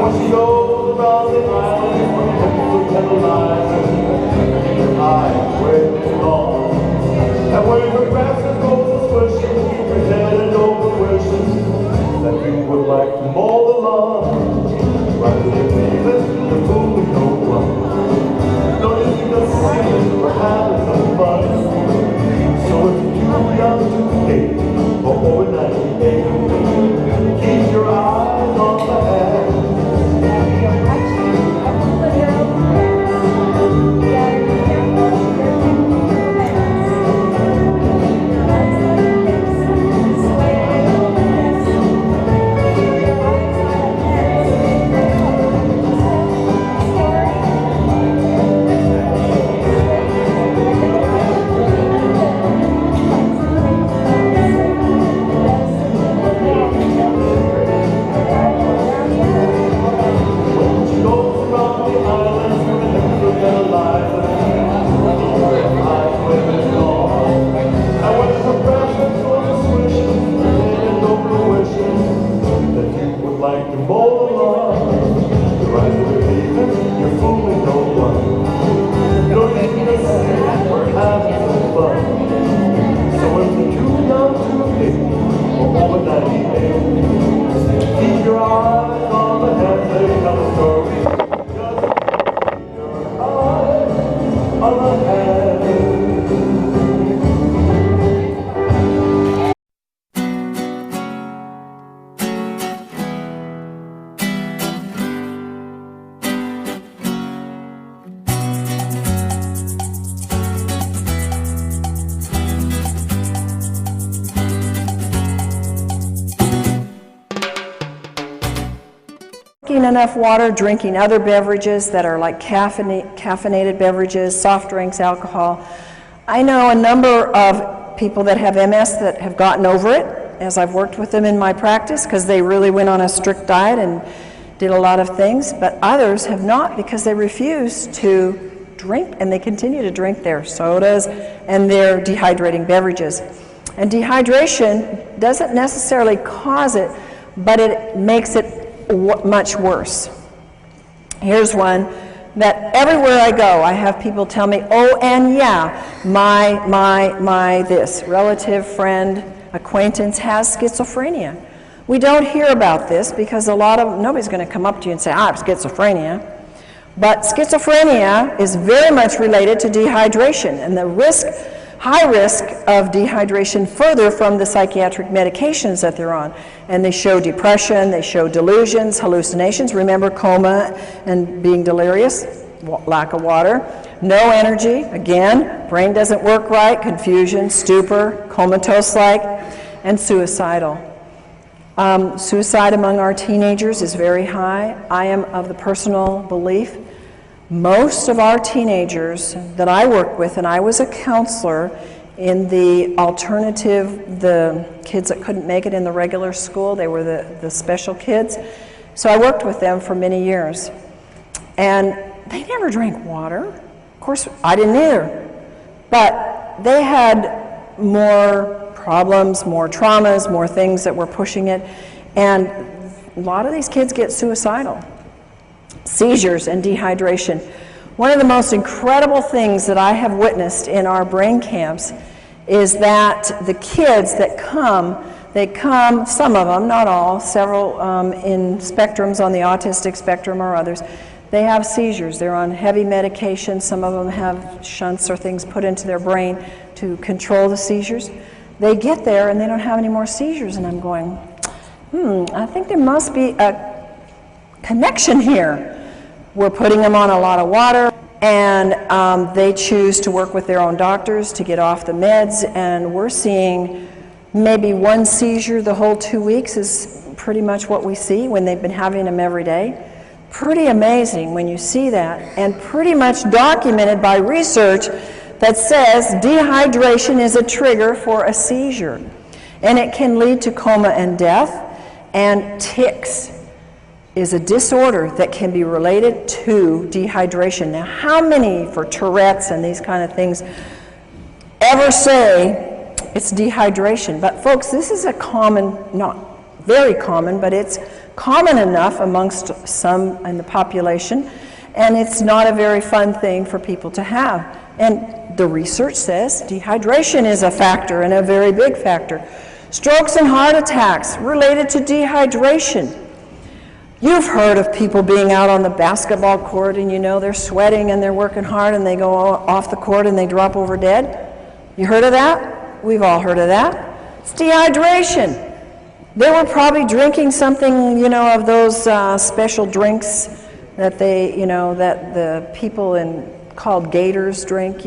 when she goes around the island, people tell her lies, keep your eyes where they belong. And when her basket goes swishing, keep your head and over wishing that you would like to mow the lawn. Right to the leaving, you're fooling no one. No, you need to sing or having some fun. So if you're too young to date or over 98, keep your eyes on the head. Enough water, drinking other beverages that are like caffeinated beverages, soft drinks, alcohol. I know a number of people that have MS that have gotten over it as I've worked with them in my practice because they really went on a strict diet and did a lot of things, but others have not because they refuse to drink and they continue to drink their sodas and their dehydrating beverages. And dehydration doesn't necessarily cause it, but it makes it much worse. Here's one that everywhere I go, I have people tell me, oh, and yeah, my this relative, friend, acquaintance has schizophrenia. We don't hear about this because nobody's going to come up to you and say, I have schizophrenia. But schizophrenia is very much related to dehydration and the high risk of dehydration further from the psychiatric medications that they're on. And they show depression, they show delusions, hallucinations. Remember coma and being delirious, lack of water. No energy, again, brain doesn't work right, confusion, stupor, comatose-like, and suicidal. Suicide among our teenagers is very high. I am of the personal belief most of our teenagers that I work with, and I was a counselor in the alternative, the kids that couldn't make it in the regular school, they were the special kids. So I worked with them for many years. And they never drank water. Of course, I didn't either. But they had more problems, more traumas, more things that were pushing it. And a lot of these kids get suicidal. Seizures and dehydration. One of the most incredible things that I have witnessed in our brain camps is that the kids that come, some of them, not all, several in spectrums on the autistic spectrum or others, they have seizures. They're on heavy medication. Some of them have shunts or things put into their brain to control the seizures. They get there and they don't have any more seizures, and I'm going, I think there must be a connection here. We're putting them on a lot of water, and they choose to work with their own doctors to get off the meds, and we're seeing maybe one seizure the whole 2 weeks is pretty much what we see when they've been having them every day. Pretty amazing when you see that, and pretty much documented by research that says dehydration is a trigger for a seizure, and it can lead to coma and death. And tics is a disorder that can be related to dehydration. Now, how many for Tourette's and these kind of things ever say it's dehydration? But folks, this is a common, not very common, but it's common enough amongst some in the population, and it's not a very fun thing for people to have. And the research says dehydration is a factor, and a very big factor. Strokes and heart attacks related to dehydration. You've heard of people being out on the basketball court and they're sweating and they're working hard and they go off the court and they drop over dead. You heard of that? We've all heard of that. It's dehydration. They were probably drinking something, of those special drinks that that the people called gators drink,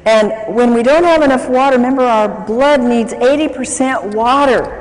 And when we don't have enough water, remember our blood needs 80% water.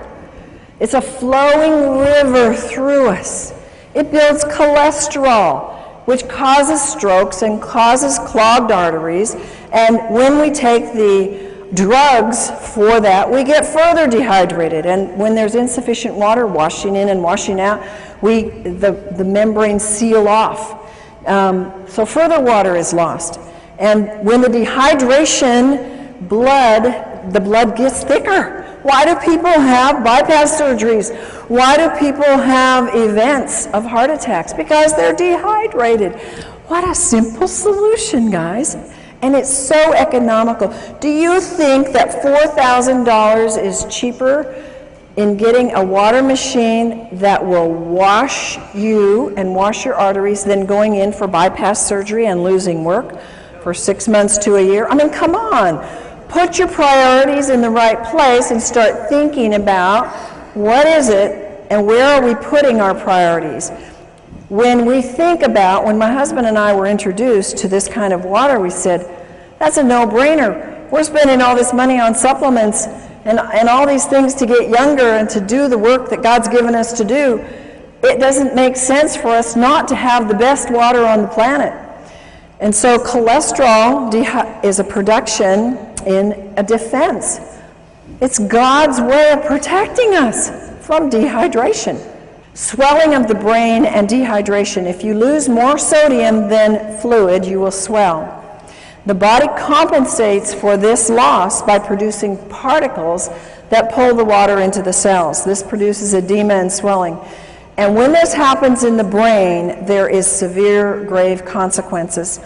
It's a flowing river through us. It builds cholesterol, which causes strokes and causes clogged arteries. And when we take the drugs for that, we get further dehydrated. And when there's insufficient water washing in and washing out, the membranes seal off. So further water is lost. And when the dehydration, the blood gets thicker. Why do people have bypass surgeries? Why do people have events of heart attacks? Because they're dehydrated. What a simple solution, guys. And it's so economical. Do you think that $4,000 is cheaper in getting a water machine that will wash you and wash your arteries than going in for bypass surgery and losing work for 6 months to a year? I mean, come on. Put your priorities in the right place and start thinking about what is it and where are we putting our priorities. When my husband and I were introduced to this kind of water, we said, that's a no-brainer. We're spending all this money on supplements and all these things to get younger and to do the work that God's given us to do. It doesn't make sense for us not to have the best water on the planet. And so cholesterol is a production in a defense. It's God's way of protecting us from dehydration. Swelling of the brain and dehydration. If you lose more sodium than fluid, you will swell. The body compensates for this loss by producing particles that pull the water into the cells. This produces edema and swelling. And when this happens in the brain, there is severe, grave consequences.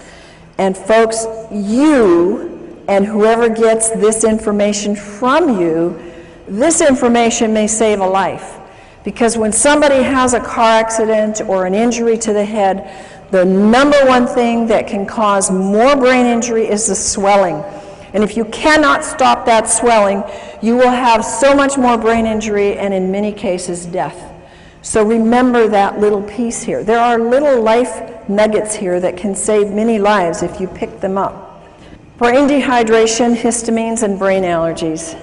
And folks, you and whoever gets this information from you, this information may save a life. Because when somebody has a car accident or an injury to the head, the number one thing that can cause more brain injury is the swelling. And if you cannot stop that swelling, you will have so much more brain injury and in many cases death. So remember that little piece here. There are little life nuggets here that can save many lives if you pick them up. Brain dehydration, histamines, and brain allergies.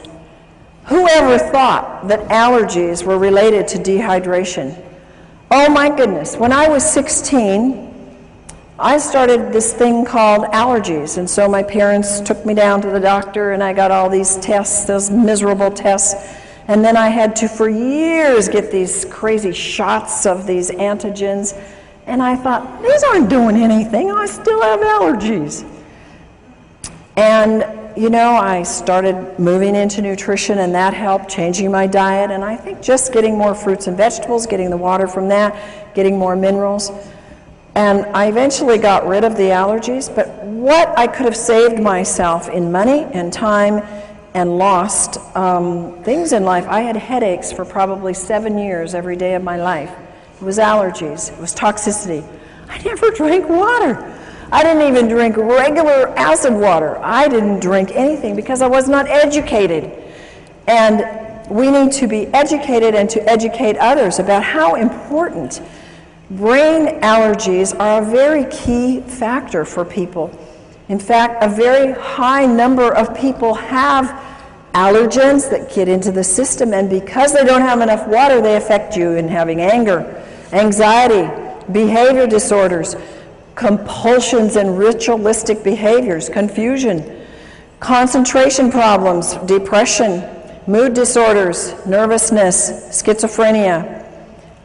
Whoever thought that allergies were related to dehydration? Oh my goodness, when I was 16, I started this thing called allergies, and so my parents took me down to the doctor and I got all these tests, those miserable tests, and then I had to for years get these crazy shots of these antigens, and I thought, these aren't doing anything, I still have allergies. And I started moving into nutrition, and that helped, changing my diet, and I think just getting more fruits and vegetables, getting the water from that, getting more minerals. And I eventually got rid of the allergies, but what I could have saved myself in money and time and lost things in life. I had headaches for probably 7 years every day of my life. It was allergies, it was toxicity. I never drank water. I didn't even drink regular acid water. I didn't drink anything because I was not educated. And we need to be educated and to educate others about how important brain allergies are a very key factor for people. In fact, a very high number of people have allergens that get into the system, and because they don't have enough water, they affect you in having anger, anxiety, behavior disorders, compulsions and ritualistic behaviors, confusion, concentration problems, depression, mood disorders, nervousness, schizophrenia,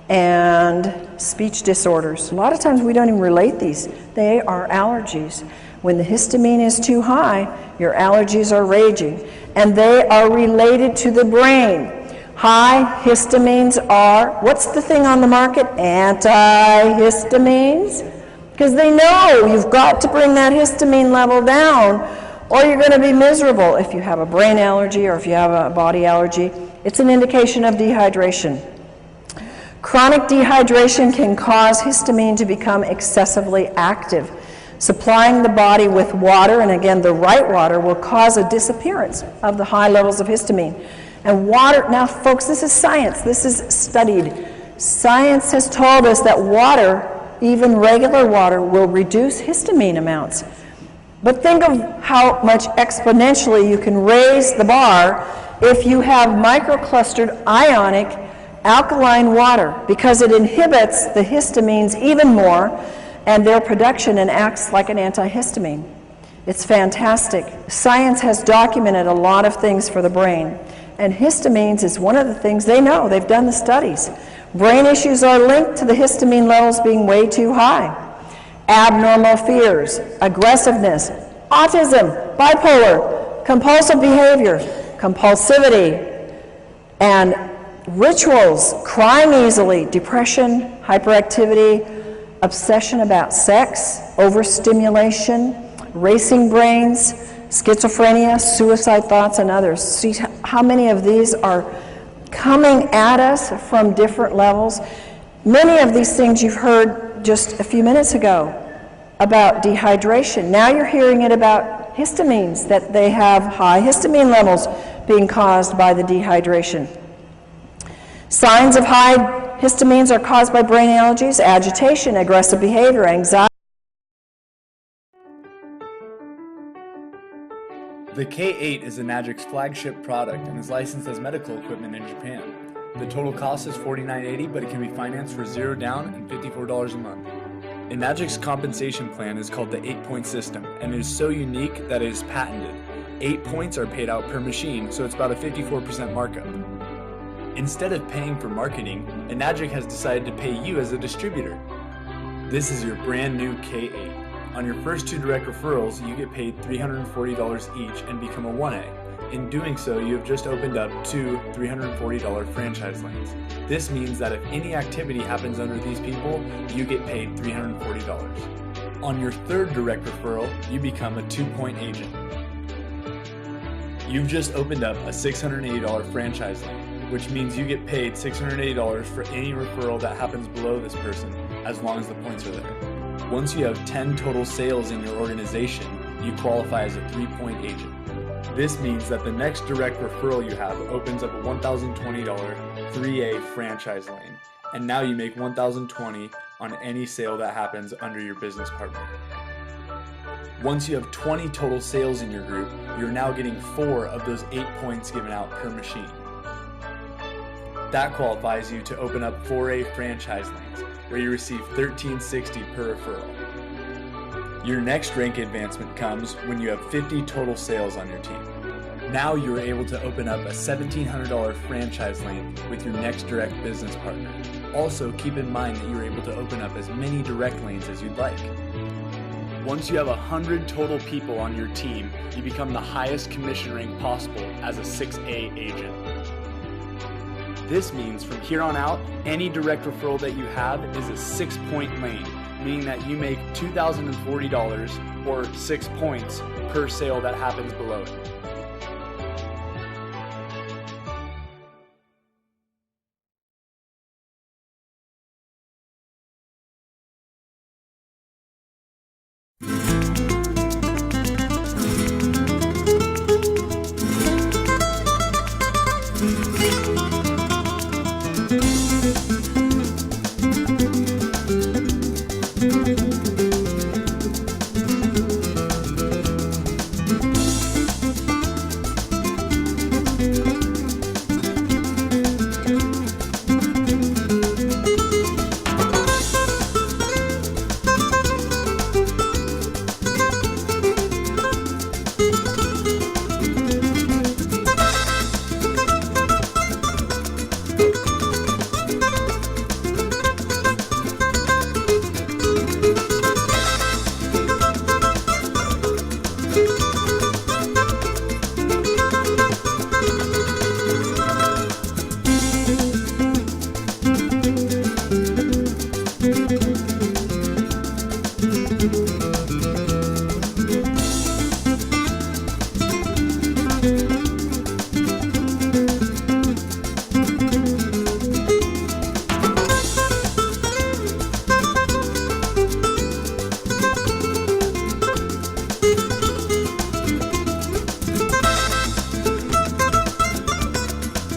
and speech disorders. A lot of times we don't even relate these. They are allergies. When the histamine is too high, your allergies are raging, and they are related to the brain. High histamines are, what's the thing on the market? Antihistamines. Because they know you've got to bring that histamine level down, or you're going to be miserable. If you have a brain allergy or if you have a body allergy, it's an indication of dehydration. Chronic dehydration can cause histamine to become excessively active. Supplying the body with water, and again the right water, will cause a disappearance of the high levels of histamine. And water, now folks, this is science, this is studied. Science has told us that water, even regular water, will reduce histamine amounts. But think of how much exponentially you can raise the bar if you have microclustered ionic alkaline water, because it inhibits the histamines even more and their production and acts like an antihistamine. It's fantastic. Science has documented a lot of things for the brain, and histamines is one of the things they know. They've done the studies. Brain issues are linked to the histamine levels being way too high. Abnormal fears, aggressiveness, autism, bipolar, compulsive behavior, compulsivity, and rituals, crying easily, depression, hyperactivity, obsession about sex, overstimulation, racing brains, schizophrenia, suicide thoughts, and others. See how many of these are coming at us from different levels. Many of these things you've heard just a few minutes ago about dehydration. Now you're hearing it about histamines, that they have high histamine levels being caused by the dehydration. Signs of high histamines are caused by brain allergies, agitation, aggressive behavior, anxiety. The K8 is Enagic's flagship product and is licensed as medical equipment in Japan. The total cost is $49.80, but it can be financed for $0 down and $54 a month. Enagic's compensation plan is called the 8-point system, and it is so unique that it is patented. 8 points are paid out per machine, so it's about a 54% markup. Instead of paying for marketing, Enagic has decided to pay you as a distributor. This is your brand new K8. On your first 2 direct referrals, you get paid $340 each and become a 1A. In doing so, you have just opened up 2 $340 franchise lanes. This means that if any activity happens under these people, you get paid $340. On your 3rd direct referral, you become a 2-point agent. You've just opened up a $680 franchise lane, which means you get paid $680 for any referral that happens below this person, as long as the points are there. Once you have 10 total sales in your organization, you qualify as a 3-point agent. This means that the next direct referral you have opens up a $1,020 3A franchise lane, and now you make $1,020 on any sale that happens under your business partner. Once you have 20 total sales in your group, you're now getting 4 of those 8 points given out per machine. That qualifies you to open up 4A franchise lanes, where you receive $1,360 per referral. Your next rank advancement comes when you have 50 total sales on your team. Now you are able to open up a $1,700 franchise lane with your next direct business partner. Also, keep in mind that you're able to open up as many direct lanes as you'd like. Once you have 100 total people on your team, you become the highest commission rank possible as a 6A agent. This means from here on out, any direct referral that you have is a 6-point lane, meaning that you make $2,040 or 6 points per sale that happens below it.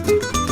Bye.